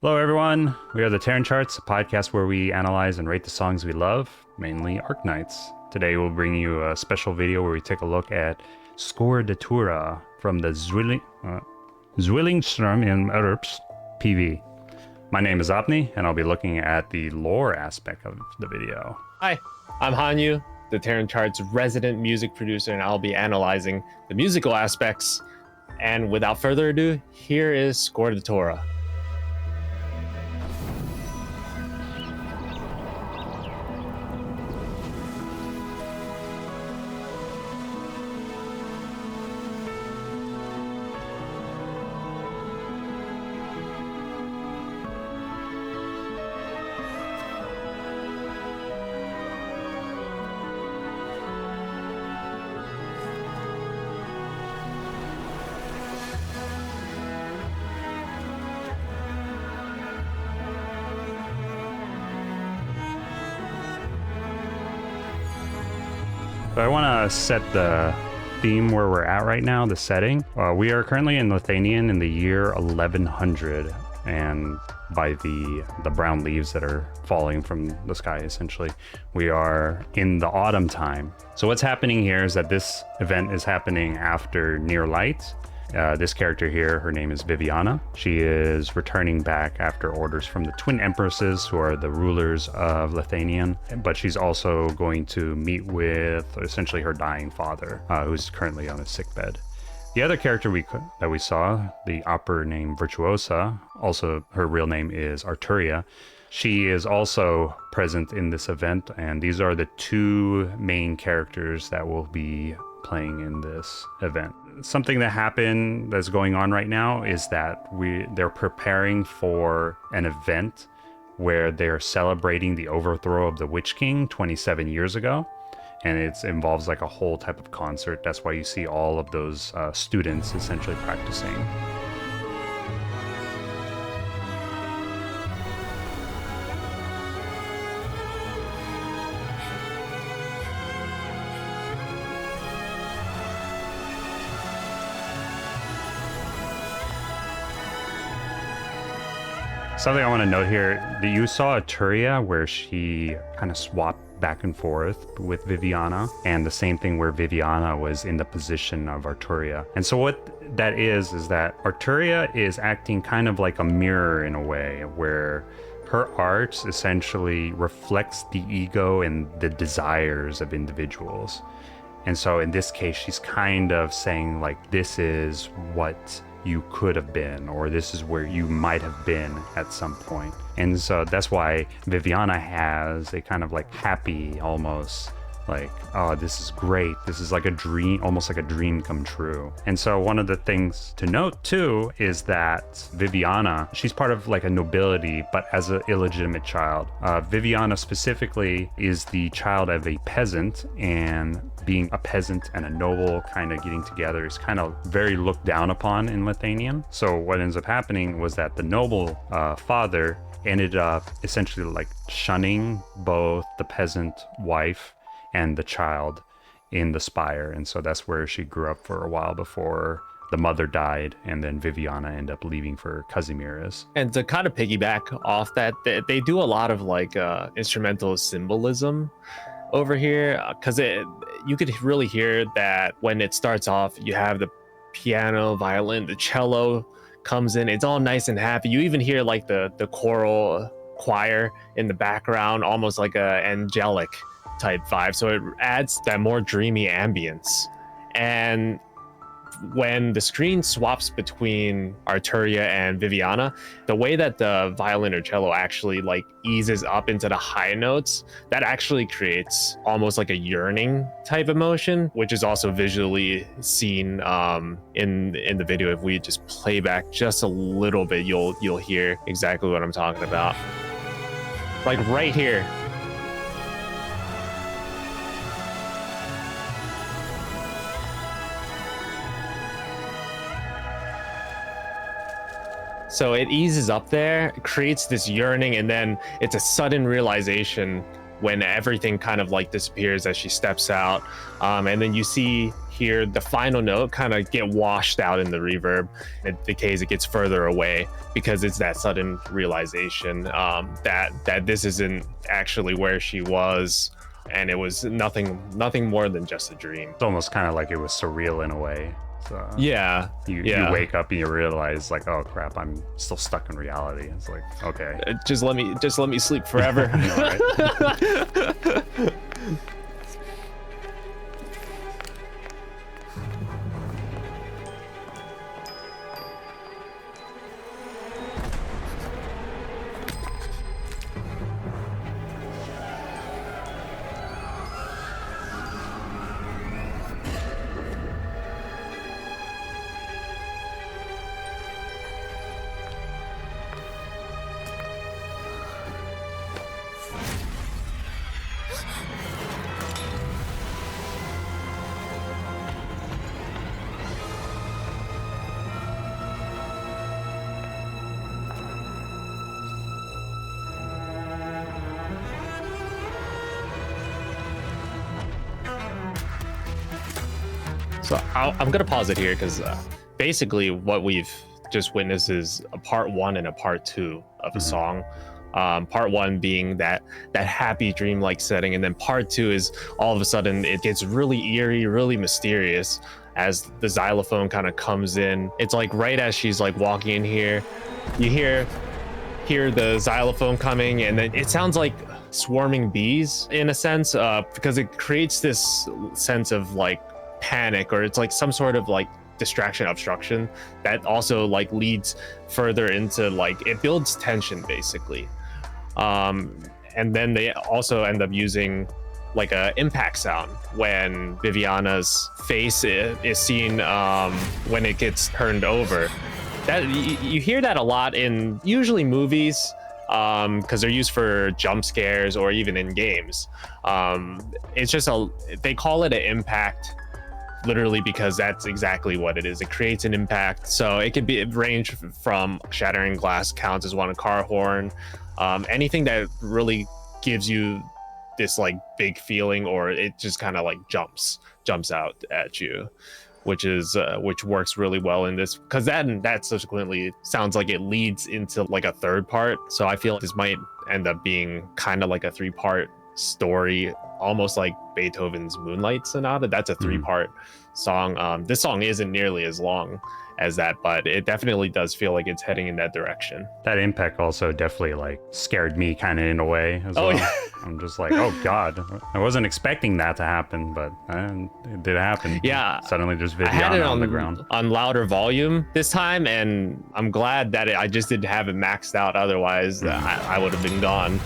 Hello, everyone. We are the Terran Charts, a podcast where we analyze and rate the songs we love, mainly Arknights. Today, we'll bring you a special video where we take a look at Scordatura from the Zwillingstürme in Herbst PV. My name is Zopney, and I'll be looking at the lore aspect of the video. Hi, I'm Hanyu, the Terran Charts resident music producer, and I'll be analyzing the musical aspects. And without further ado, here is Scordatura. So I want to set the theme where we're at right now, the setting. We are currently in Lithuanian in the year 1100, and by the brown leaves that are falling from the sky, essentially, we are in the autumn time. So what's happening here is that this event is happening after Near Light. This character here, her name is Viviana. She is returning back after orders from the Twin Empresses, who are the rulers of Lithuanian, but she's also going to meet with essentially her dying father, who's currently on a sickbed. The other character that we saw, the opera named Virtuosa, also her real name is Arturia. She is also present in this event, and these are the two main characters that will be playing in this event. Something that happened that's going on right now is that they're preparing for an event where they're celebrating the overthrow of the Witch King 27 years ago. And it involves like a whole type of concert. That's why you see all of those students essentially practicing. Something I want to note here, that you saw Arturia where she kind of swapped back and forth with Viviana, and the same thing where Viviana was in the position of Arturia. And so what that is that Arturia is acting kind of like a mirror in a way, where her art essentially reflects the ego and the desires of individuals. And so in this case, she's kind of saying like, this is what you could have been, or this is where you might have been at some point. And so that's why Viviana has a kind of like happy, almost like, oh, this is great. This is like a dream, almost like a dream come true. And so one of the things to note too is that Viviana, she's part of like a nobility, but as an illegitimate child. Viviana specifically is the child of a peasant, and being a peasant and a noble kind of getting together is kind of very looked down upon in Lithuanian. So what ends up happening was that the noble father ended up essentially like shunning both the peasant wife and the child in the spire. And so that's where she grew up for a while before the mother died, and then Viviana ended up leaving for Kazimierz. And to kind of piggyback off that, they do a lot of like instrumental symbolism over here, because you could really hear that when it starts off. You have the piano, violin, the cello comes in. It's all nice and happy. You even hear like the choral choir in the background, almost like a angelic type vibe. So it adds that more dreamy ambience. And when the screen swaps between Arturia and Viviana, the way that the violin or cello actually like eases up into the high notes, that actually creates almost like a yearning type emotion, which is also visually seen in the video. If we just play back just a little bit, you'll hear exactly what I'm talking about. Like right here. So it eases up there, creates this yearning, and then it's a sudden realization when everything kind of like disappears as she steps out. And then you see hear the final note kind of get washed out in the reverb. It decays, it gets further away because it's that sudden realization that this isn't actually where she was, and it was nothing more than just a dream. It's almost kind of like it was surreal in a way. So Yeah. you wake up and you realize like, oh crap, I'm still stuck in reality. It's like, okay. Just let me sleep forever. So I'm gonna pause it here because basically what we've just witnessed is a part 1 and a part 2 of a song. Part 1 being that happy dreamlike setting, and then part 2 is all of a sudden it gets really eerie, really mysterious as the xylophone kind of comes in. It's like right as she's like walking in here, you hear the xylophone coming, and then it sounds like swarming bees in a sense, because it creates this sense of like panic, or it's like some sort of like distraction obstruction that also like leads further into like it builds tension basically. And then they also end up using like a impact sound when Viviana's face is seen when it gets turned over. That you hear that a lot in usually movies, because they're used for jump scares or even in games. It's just they call it an impact literally because that's exactly what it is. It creates an impact. So it could be range from shattering glass counts as one, a car horn, anything that really gives you this like big feeling, or it just kind of like jumps out at you, which works really well in this, because that subsequently sounds like it leads into like a third part. So I feel like this might end up being kind of like a 3-part story, almost like Beethoven's Moonlight Sonata. That's a 3-part song. This song isn't nearly as long as that, but it definitely does feel like it's heading in that direction. That impact also definitely like scared me kind of in a way as well. Yeah. I'm just like, oh god, I wasn't expecting that to happen, but it did happen. Yeah, suddenly there's I had Viviana it on the ground on louder volume this time, and I'm glad that I just didn't have it maxed out. Otherwise, I would have been gone.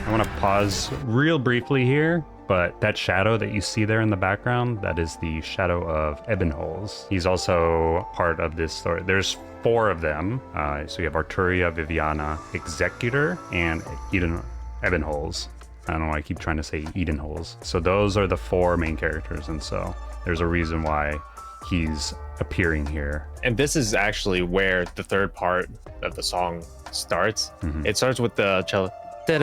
I want to pause real briefly here, but that shadow that you see there in the background, that is the shadow of Ebenholz. He's also part of this story. There's 4 of them. So you have Arturia, Viviana, Executor, and Ebenholz. I don't know why I keep trying to say Ebenholz. So those are the 4 main characters, and so there's a reason why he's appearing here. And this is actually where the third part of the song starts. It starts with the cello. That's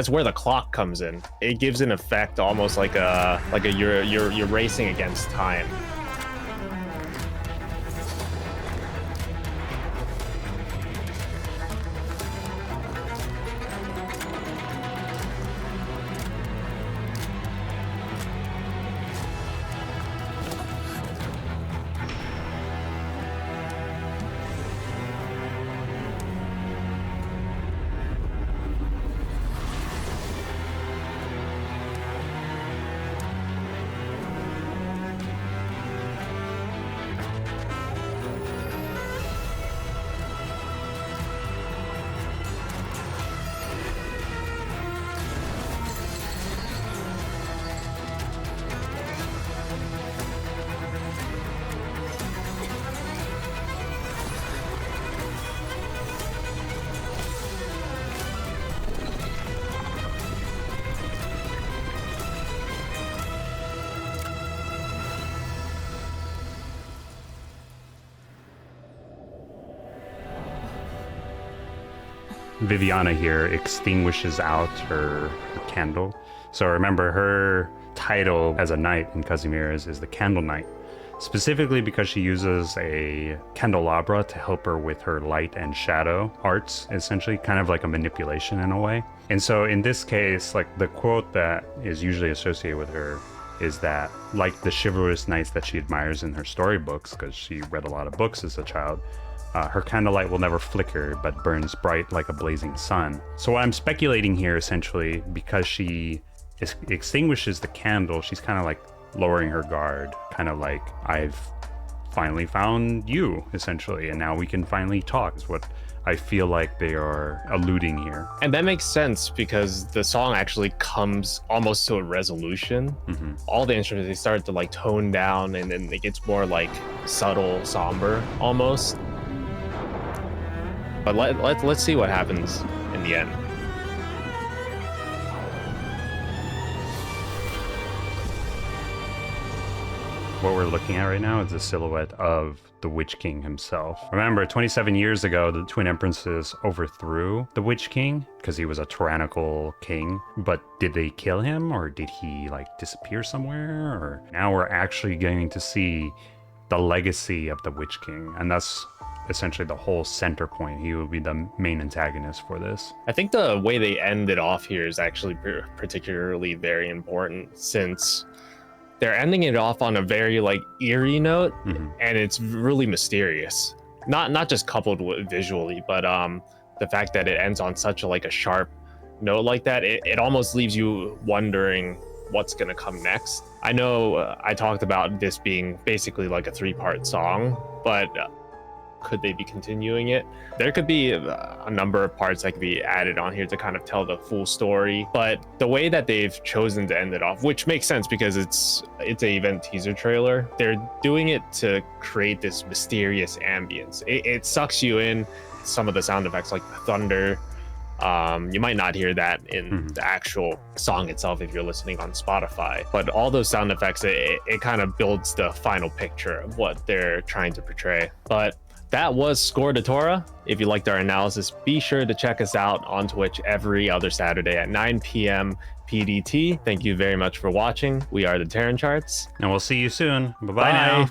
where the clock comes in. It gives an effect almost like you're racing against time. Viviana here extinguishes out her candle. So remember, her title as a knight in Casimirs is the Candle Knight, specifically because she uses a candelabra to help her with her light and shadow arts, essentially kind of like a manipulation in a way. And so in this case, like the quote that is usually associated with her is that, like the chivalrous knights that she admires in her storybooks, because she read a lot of books as a child, her candlelight will never flicker, but burns bright like a blazing sun. So what I'm speculating here, essentially, because she extinguishes the candle, she's kind of like lowering her guard, kind of like, I've finally found you, essentially, and now we can finally talk, is what I feel like they are alluding here. And that makes sense because the song actually comes almost to a resolution. All the instruments, they start to like tone down, and then it gets more like subtle, somber almost. But let's see what happens in the end. What we're looking at right now is the silhouette of the Witch King himself. Remember, 27 years ago, the Twin Empresses overthrew the Witch King because he was a tyrannical king. But did they kill him, or did he like disappear somewhere? Or now we're actually going to see the legacy of the Witch King, and that's essentially the whole center point. He will be the main antagonist for this. I think the way they end it off here is actually particularly very important, since they're ending it off on a very like eerie note, and it's really mysterious. Not just coupled with visually, but the fact that it ends on such a sharp note like that, it almost leaves you wondering what's gonna come next. I know I talked about this being basically like a 3-part song, but could they be continuing it? There could be a number of parts that could be added on here to kind of tell the full story, but the way that they've chosen to end it off, which makes sense because it's an event teaser trailer, they're doing it to create this mysterious ambience. It sucks you in. Some of the sound effects like the thunder, you might not hear that in the actual song itself if you're listening on Spotify, but all those sound effects, it kind of builds the final picture of what they're trying to portray. But that was Scordatura. If you liked our analysis, be sure to check us out on Twitch every other Saturday at 9 p.m. PDT. Thank you very much for watching. We are the Terran Charts. And we'll see you soon. Bye-bye now.